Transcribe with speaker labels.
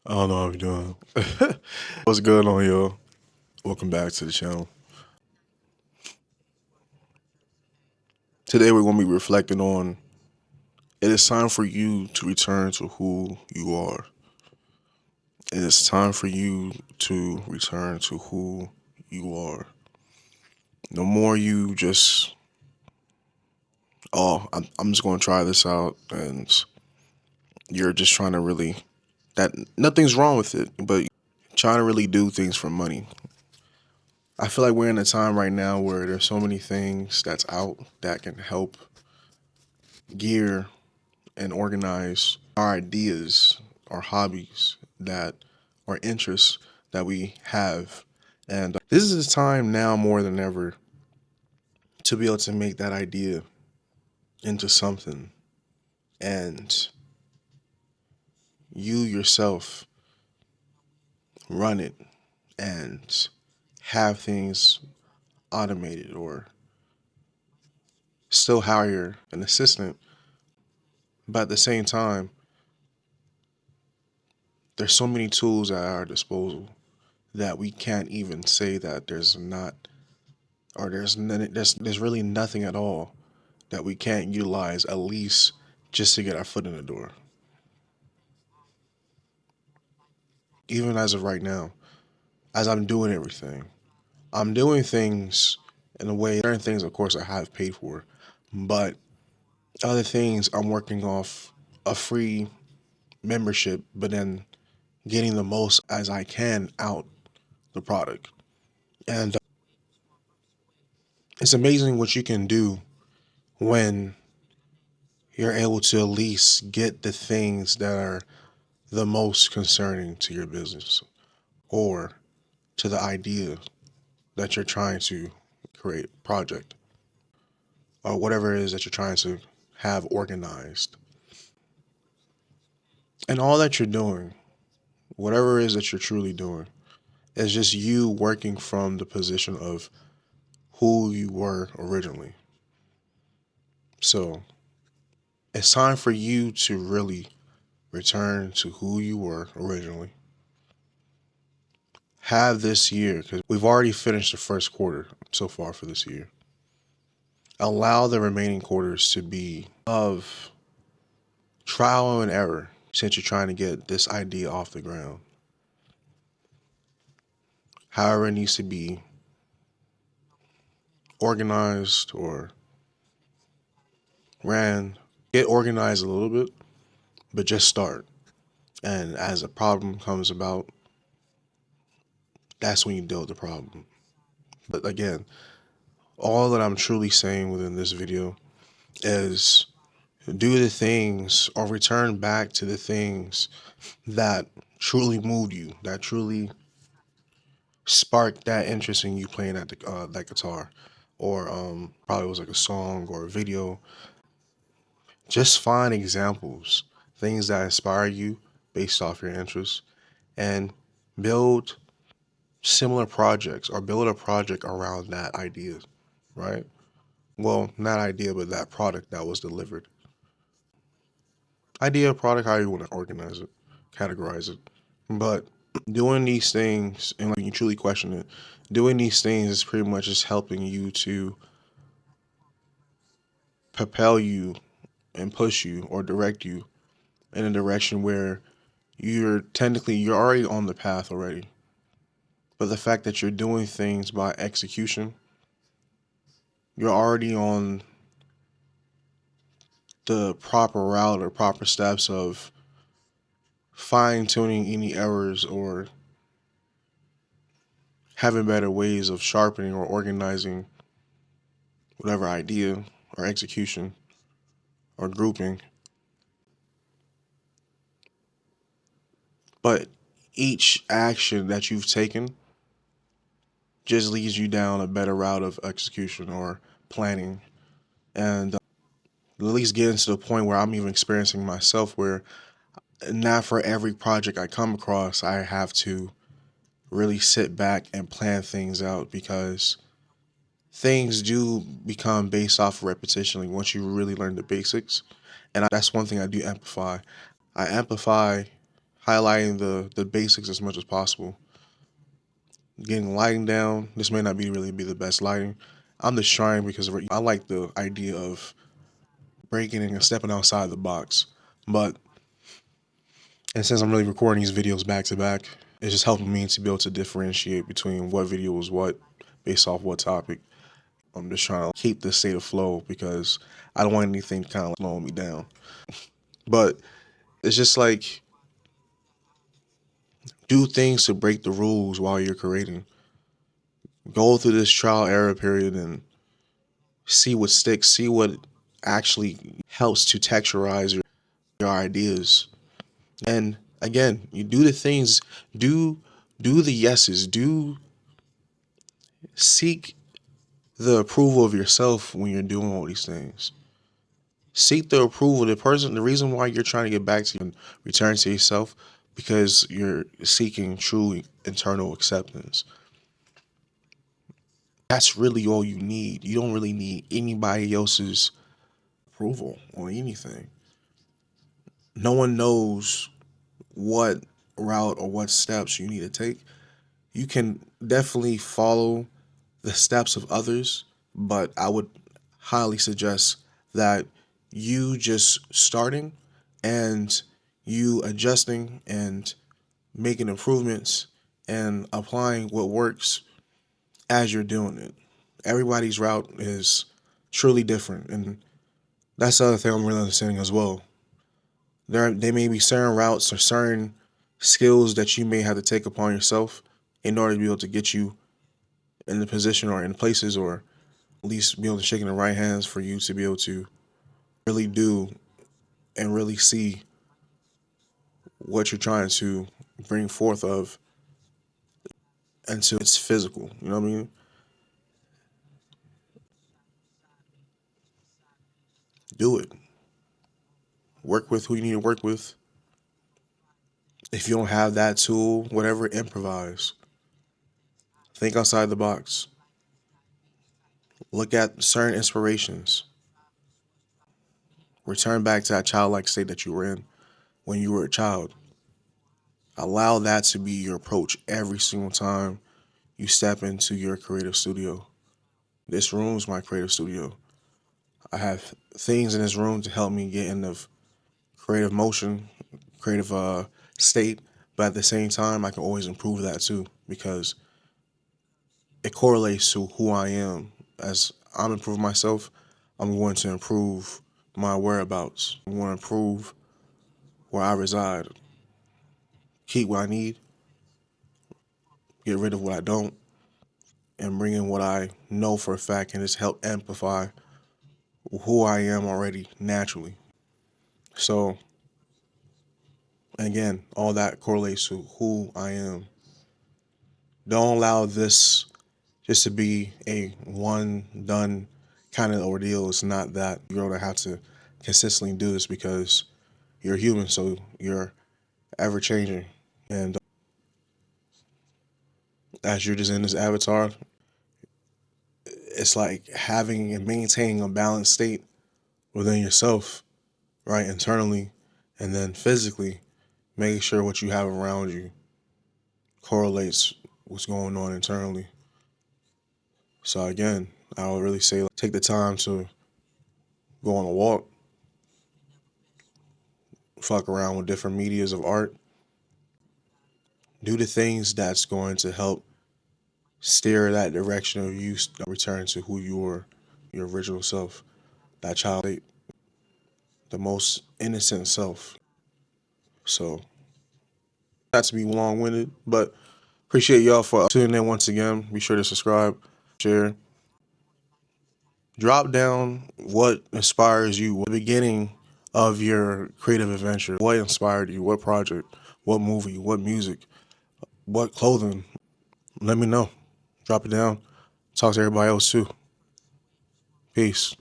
Speaker 1: I don't know how you're doing. What's good on y'all? Welcome back to the channel. Today we're going to be reflecting on it is time for you to return to who you are. It is time for you to return to who you are. No more you just, I'm just going to try this out and you're just trying to really, that nothing's wrong with it, but trying to really do things for money. I feel like we're in a time right now where there's so many things that's out that can help gear and organize our ideas, our hobbies, that our interests that we have. And this is the time now more than ever to be able to make that idea into something and you yourself run it and have things automated or still hire an assistant. But at the same time, there's so many tools at our disposal that we can't even say that there's not or there's really nothing at all that we can't utilize at least just to get our foot in the door. Even as of right now, as I'm doing everything, I'm doing things in a way. Certain things, of course, I have paid for, but other things I'm working off a free membership, but then getting the most as I can out the product. And it's amazing what you can do when you're able to at least get the things that are the most concerning to your business or to the idea that you're trying to create, project, or whatever it is that you're trying to have organized. And all that you're doing, whatever it is that you're truly doing, is just you working from the position of who you were originally. So it's time for you to really return to who you were originally. Have this year, because we've already finished the first quarter so far for this year. Allow the remaining quarters to be of trial and error since you're trying to get this idea off the ground. However, it needs to be organized or ran. Get organized a little bit, but just start. And as a problem comes about, that's when you deal with the problem. But again, all that I'm truly saying within this video is do the things or return back to the things that truly moved you, that truly sparked that interest in you playing at that guitar, or probably was like a song or a video. Just find examples, things that inspire you based off your interests, and build similar projects or build a project around that idea, right? Well, not idea, but that product that was delivered. Idea, product, how you want to organize it, categorize it. But doing these things, and like you truly question it, doing these things is pretty much just helping you to propel you and push you or direct you in a direction where you're already on the path already. But the fact that you're doing things by execution, you're already on the proper route or proper steps of fine tuning any errors or having better ways of sharpening or organizing whatever idea or execution or grouping. But each action that you've taken just leads you down a better route of execution or planning. And at least getting to the point where I'm even experiencing myself where not for every project I come across, I have to really sit back and plan things out because things do become based off of repetition like once you really learn the basics. And that's one thing I do amplify. I amplify highlighting the basics as much as possible. Getting lighting down. This may not be really be the best lighting. I'm just trying because I like the idea of breaking and stepping outside the box. But and since I'm really recording these videos back to back, it's just helping me to be able to differentiate between what video was what based off what topic. I'm just trying to keep this state of flow because I don't want anything kind of slowing me down. But it's just like do things to break the rules while you're creating. Go through this trial error period and see what sticks, see what actually helps to texturize your ideas. And again, you do the things, do the yeses, do seek the approval of yourself when you're doing all these things. Seek the approval. The reason why you're trying to get back to you and return to yourself, because you're seeking true internal acceptance. That's really all you need. You don't really need anybody else's approval on anything. No one knows what route or what steps you need to take. You can definitely follow the steps of others, but I would highly suggest that you just starting and you adjusting and making improvements and applying what works as you're doing it. Everybody's route is truly different, and that's the other thing I'm really understanding as well. There may be certain routes or certain skills that you may have to take upon yourself in order to be able to get you in the position or in places, or at least be able to shake in the right hands for you to be able to really do and really see what you're trying to bring forth of until it's physical. You know what I mean? Do it. Work with who you need to work with. If you don't have that tool, whatever, improvise. Think outside the box. Look at certain inspirations. Return back to that childlike state that you were in when you were a child. Allow that to be your approach every single time you step into your creative studio. This room is my creative studio. I have things in this room to help me get in the creative motion, creative state, but at the same time, I can always improve that too because it correlates to who I am. As I'm improving myself, I'm going to improve my whereabouts. I'm going to improve where I reside, keep what I need, get rid of what I don't, and bring in what I know for a fact and just help amplify who I am already naturally. So, again, all that correlates to who I am. Don't allow this just to be a one done kind of ordeal. It's not that. You're going to have to consistently do this because you're human, so you're ever changing. And as you're just in this avatar, it's like having and maintaining a balanced state within yourself, right? Internally and then physically, making sure what you have around you correlates what's going on internally. So again, I would really say take the time to go on a walk, fuck around with different medias of art, do the things that's going to help steer that direction of you return to who you were, your original self, that child, the most innocent self. So not to be long-winded, but appreciate y'all for tuning in once again. Be sure to subscribe, share. Drop down what inspires you, the beginning of your creative adventure. What inspired you? What project? What movie? What music? What clothing? Let me know. Drop it down. Talk to everybody else too. Peace.